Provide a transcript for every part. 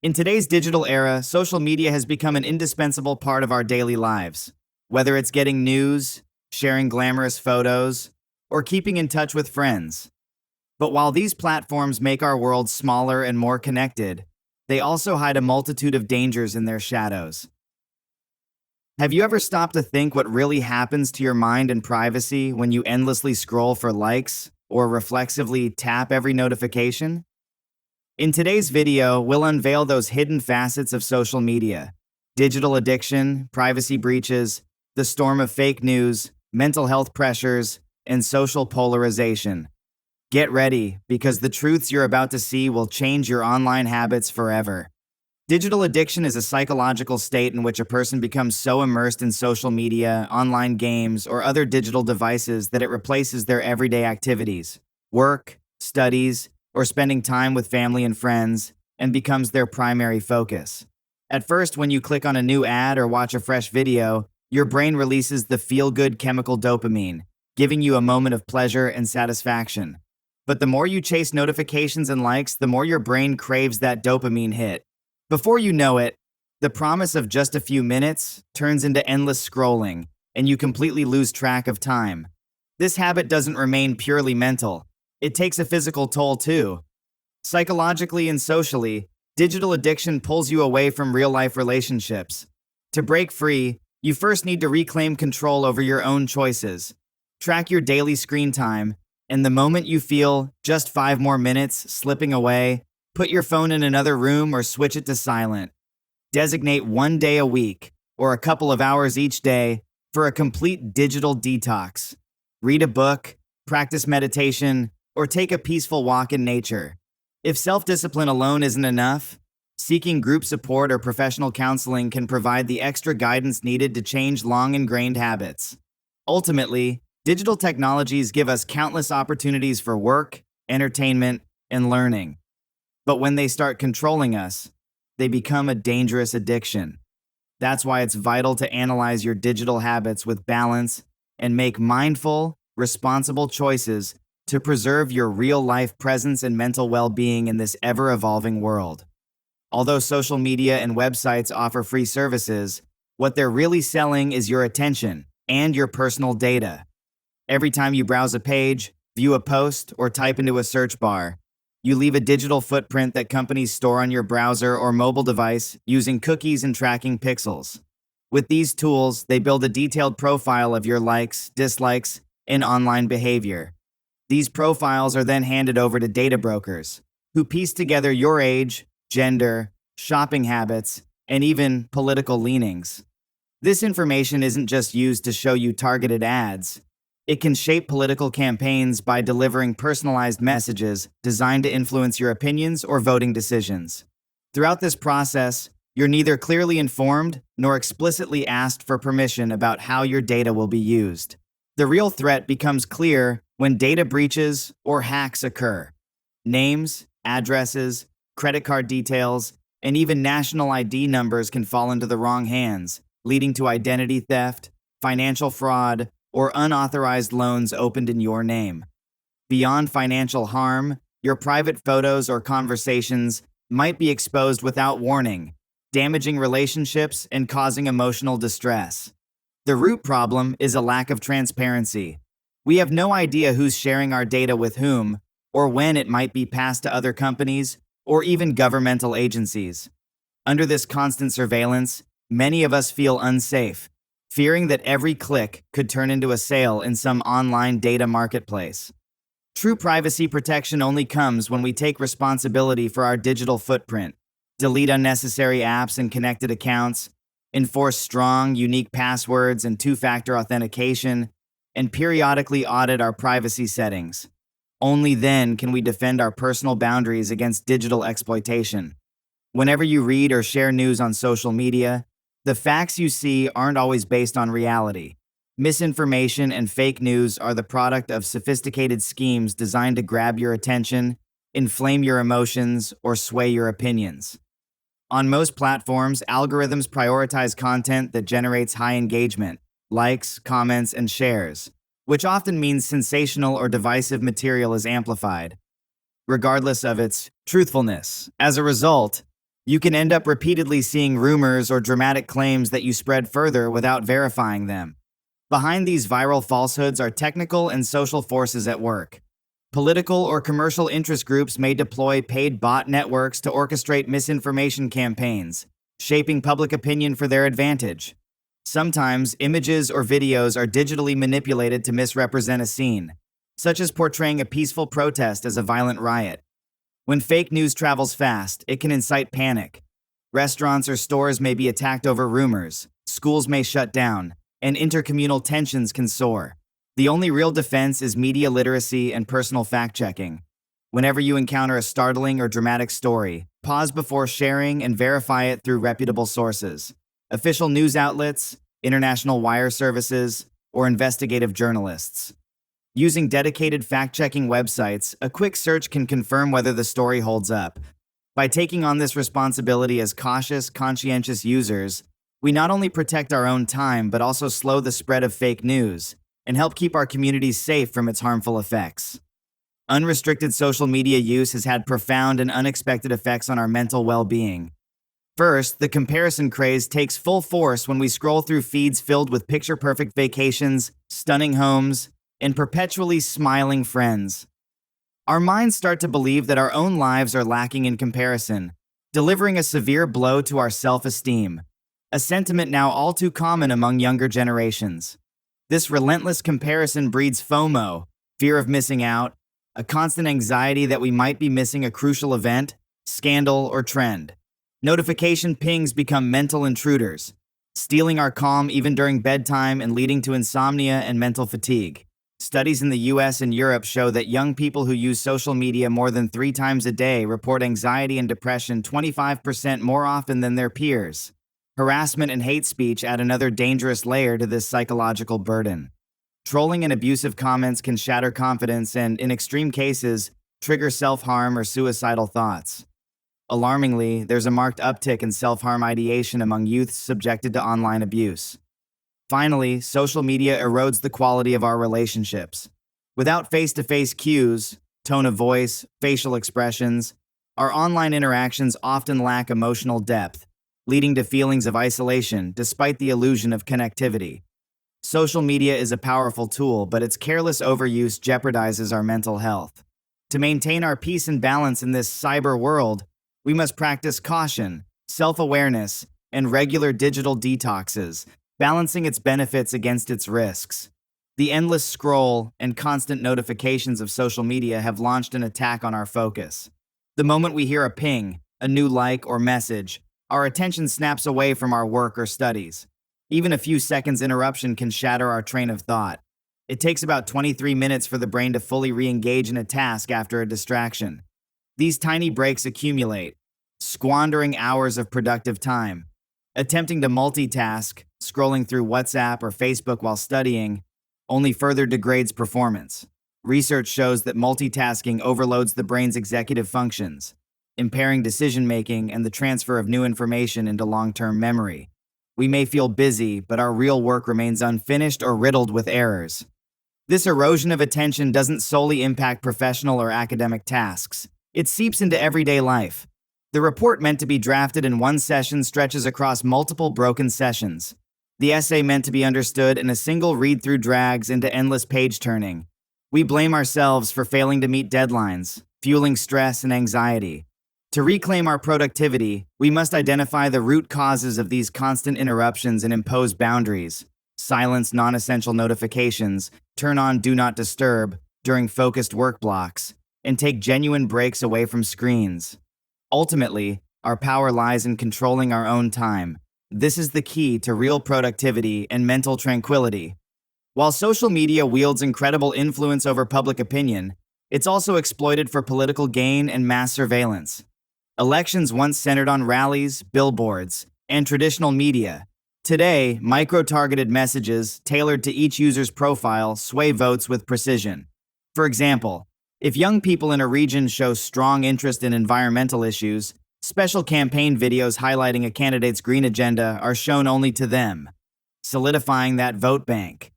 In today's digital era, social media has become an indispensable part of our daily lives. Whether it's getting news, sharing glamorous photos, or keeping in touch with friends. But while these platforms make our world smaller and more connected, they also hide a multitude of dangers in their shadows. Have you ever stopped to think what really happens to your mind and privacy when you endlessly scroll for likes or reflexively tap every notification? In today's video, we'll unveil those hidden facets of social media: digital addiction, privacy breaches, the storm of fake news, mental health pressures, and social polarization. Get ready, because the truths you're about to see will change your online habits forever. Digital addiction is a psychological state in which a person becomes so immersed in social media, online games, or other digital devices that it replaces their everyday activities, work, studies, or spending time with family and friends, and becomes their primary focus. At first, when you click on a new ad or watch a fresh video, your brain releases the feel-good chemical dopamine, giving you a moment of pleasure and satisfaction. But the more you chase notifications and likes, the more your brain craves that dopamine hit. Before you know it, the promise of just a few minutes turns into endless scrolling, and you completely lose track of time. This habit doesn't remain purely mental. It takes a physical toll too. Psychologically and socially, digital addiction pulls you away from real-life relationships. To break free, you first need to reclaim control over your own choices. Track your daily screen time, and the moment you feel just 5 more minutes slipping away, put your phone in another room or switch it to silent. Designate one day a week, or a couple of hours each day, for a complete digital detox. Read a book, practice meditation, or take a peaceful walk in nature. If self-discipline alone isn't enough, seeking group support or professional counseling can provide the extra guidance needed to change long-ingrained habits. Ultimately, digital technologies give us countless opportunities for work, entertainment, and learning. But when they start controlling us, they become a dangerous addiction. That's why it's vital to analyze your digital habits with balance and make mindful, responsible choices to preserve your real-life presence and mental well-being in this ever-evolving world. Although social media and websites offer free services, what they're really selling is your attention and your personal data. Every time you browse a page, view a post, or type into a search bar, you leave a digital footprint that companies store on your browser or mobile device using cookies and tracking pixels. With these tools, they build a detailed profile of your likes, dislikes, and online behavior. These profiles are then handed over to data brokers, who piece together your age, gender, shopping habits, and even political leanings. This information isn't just used to show you targeted ads. It can shape political campaigns by delivering personalized messages designed to influence your opinions or voting decisions. Throughout this process, you're neither clearly informed nor explicitly asked for permission about how your data will be used. The real threat becomes clear when data breaches or hacks occur. Names, addresses, credit card details, and even national ID numbers can fall into the wrong hands, leading to identity theft, financial fraud, or unauthorized loans opened in your name. Beyond financial harm, your private photos or conversations might be exposed without warning, damaging relationships and causing emotional distress. The root problem is a lack of transparency. We have no idea who's sharing our data with whom, or when it might be passed to other companies or even governmental agencies. Under this constant surveillance, many of us feel unsafe, fearing that every click could turn into a sale in some online data marketplace. True privacy protection only comes when we take responsibility for our digital footprint, delete unnecessary apps and connected accounts, enforce strong, unique passwords and two-factor authentication, and periodically audit our privacy settings. Only then can we defend our personal boundaries against digital exploitation. Whenever you read or share news on social media, the facts you see aren't always based on reality. Misinformation and fake news are the product of sophisticated schemes designed to grab your attention, inflame your emotions, or sway your opinions. On most platforms, algorithms prioritize content that generates high engagement, likes, comments, and shares, which often means sensational or divisive material is amplified, regardless of its truthfulness. As a result, You can end up repeatedly seeing rumors or dramatic claims that you spread further without verifying them. Behind these viral falsehoods are technical and social forces at work. Political or commercial interest groups may deploy paid bot networks to orchestrate misinformation campaigns, shaping public opinion for their advantage. Sometimes, images or videos are digitally manipulated to misrepresent a scene, such as portraying a peaceful protest as a violent riot. When fake news travels fast, it can incite panic. Restaurants or stores may be attacked over rumors, schools may shut down, and intercommunal tensions can soar. The only real defense is media literacy and personal fact-checking. Whenever you encounter a startling or dramatic story, pause before sharing and verify it through reputable sources. Official news outlets, international wire services, or investigative journalists. Using dedicated fact-checking websites, a quick search can confirm whether the story holds up. By taking on this responsibility as cautious, conscientious users, we not only protect our own time but also slow the spread of fake news and help keep our communities safe from its harmful effects. Unrestricted social media use has had profound and unexpected effects on our mental well-being. First, the comparison craze takes full force when we scroll through feeds filled with picture-perfect vacations, stunning homes, and perpetually smiling friends. Our minds start to believe that our own lives are lacking in comparison, delivering a severe blow to our self-esteem, a sentiment now all too common among younger generations. This relentless comparison breeds FOMO, fear of missing out, a constant anxiety that we might be missing a crucial event, scandal, or trend. Notification pings become mental intruders, stealing our calm even during bedtime and leading to insomnia and mental fatigue. Studies in the US and Europe show that young people who use social media more than 3 times a day report anxiety and depression 25% more often than their peers. Harassment and hate speech add another dangerous layer to this psychological burden. Trolling and abusive comments can shatter confidence and, in extreme cases, trigger self-harm or suicidal thoughts. Alarmingly, there's a marked uptick in self-harm ideation among youths subjected to online abuse. Finally, social media erodes the quality of our relationships. Without face-to-face cues, tone of voice, facial expressions, our online interactions often lack emotional depth, leading to feelings of isolation despite the illusion of connectivity. Social media is a powerful tool, but its careless overuse jeopardizes our mental health. To maintain our peace and balance in this cyber world, we must practice caution, self-awareness, and regular digital detoxes, balancing its benefits against its risks. The endless scroll and constant notifications of social media have launched an attack on our focus. The moment we hear a ping, a new like or message, our attention snaps away from our work or studies. Even a few seconds interruption can shatter our train of thought. It takes about 23 minutes for the brain to fully re-engage in a task after a distraction. These tiny breaks accumulate, squandering hours of productive time. Attempting to multitask, scrolling through WhatsApp or Facebook while studying, only further degrades performance. Research shows that multitasking overloads the brain's executive functions, impairing decision-making and the transfer of new information into long-term memory. We may feel busy, but our real work remains unfinished or riddled with errors. This erosion of attention doesn't solely impact professional or academic tasks. It seeps into everyday life. The report meant to be drafted in one session stretches across multiple broken sessions. The essay meant to be understood in a single read-through drags into endless page-turning. We blame ourselves for failing to meet deadlines, fueling stress and anxiety. To reclaim our productivity, we must identify the root causes of these constant interruptions and impose boundaries. Silence non-essential notifications, turn on Do Not Disturb during focused work blocks, and take genuine breaks away from screens. Ultimately, our power lies in controlling our own time. This is the key to real productivity and mental tranquility. While social media wields incredible influence over public opinion, it's also exploited for political gain and mass surveillance. Elections once centered on rallies, billboards, and traditional media. Today, micro-targeted messages tailored to each user's profile sway votes with precision. For example, if young people in a region show strong interest in environmental issues, special campaign videos highlighting a candidate's green agenda are shown only to them, solidifying that vote bank.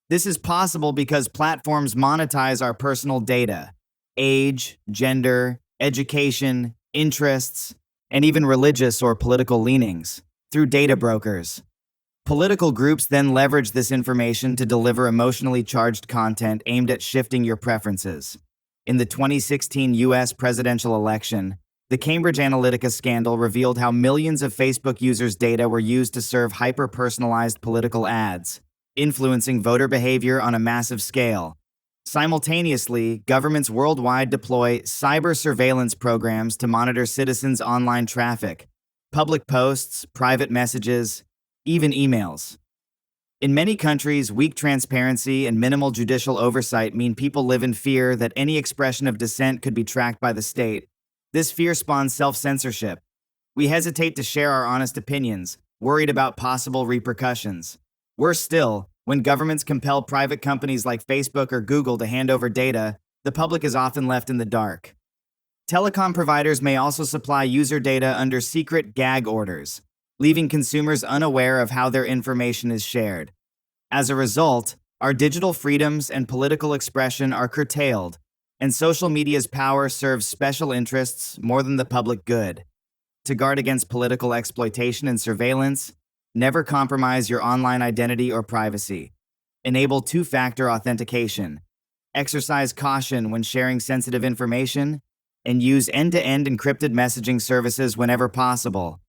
This is possible because platforms monetize our personal data, age, gender, education, interests, and even religious or political leanings, through data brokers. Political groups then leverage this information to deliver emotionally charged content aimed at shifting your preferences. In the 2016 US presidential election, the Cambridge Analytica scandal revealed how millions of Facebook users' data were used to serve hyper-personalized political ads, influencing voter behavior on a massive scale. Simultaneously, governments worldwide deploy cyber surveillance programs to monitor citizens' online traffic, public posts, private messages, even emails. In many countries, weak transparency and minimal judicial oversight mean people live in fear that any expression of dissent could be tracked by the state. This fear spawns self-censorship. We hesitate to share our honest opinions, worried about possible repercussions. Worse still, when governments compel private companies like Facebook or Google to hand over data, the public is often left in the dark. Telecom providers may also supply user data under secret gag orders, leaving consumers unaware of how their information is shared. As a result, our digital freedoms and political expression are curtailed, and social media's power serves special interests more than the public good. To guard against political exploitation and surveillance, never compromise your online identity or privacy. Enable two-factor authentication. Exercise caution when sharing sensitive information, and use end-to-end encrypted messaging services whenever possible.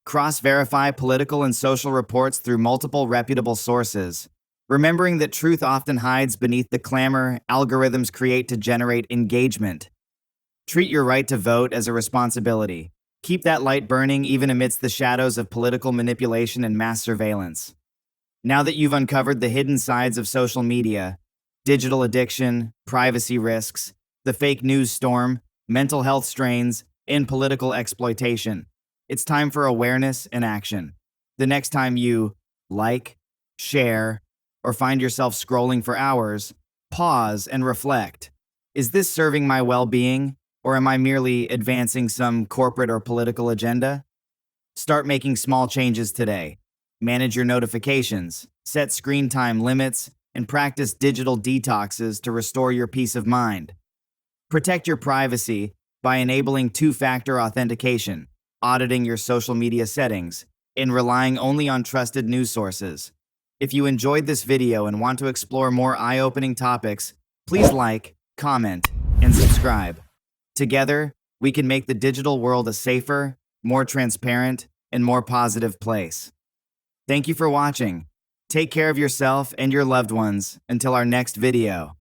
Cross-verify political and social reports through multiple reputable sources, remembering that truth often hides beneath the clamor algorithms create to generate engagement. Treat your right to vote as a responsibility. Keep that light burning even amidst the shadows of political manipulation and mass surveillance. Now that you've uncovered the hidden sides of social media, digital addiction, privacy risks, the fake news storm, mental health strains, and political exploitation, it's time for awareness and action. The next time you like, share, or find yourself scrolling for hours, pause and reflect. Is this serving my well-being, or am I merely advancing some corporate or political agenda? Start making small changes today. Manage your notifications, set screen time limits, and practice digital detoxes to restore your peace of mind. Protect your privacy by enabling two-factor authentication, auditing your social media settings, and relying only on trusted news sources. If you enjoyed this video and want to explore more eye-opening topics, please like, comment, and subscribe. Together, we can make the digital world a safer, more transparent, and more positive place. Thank you for watching. Take care of yourself and your loved ones until our next video.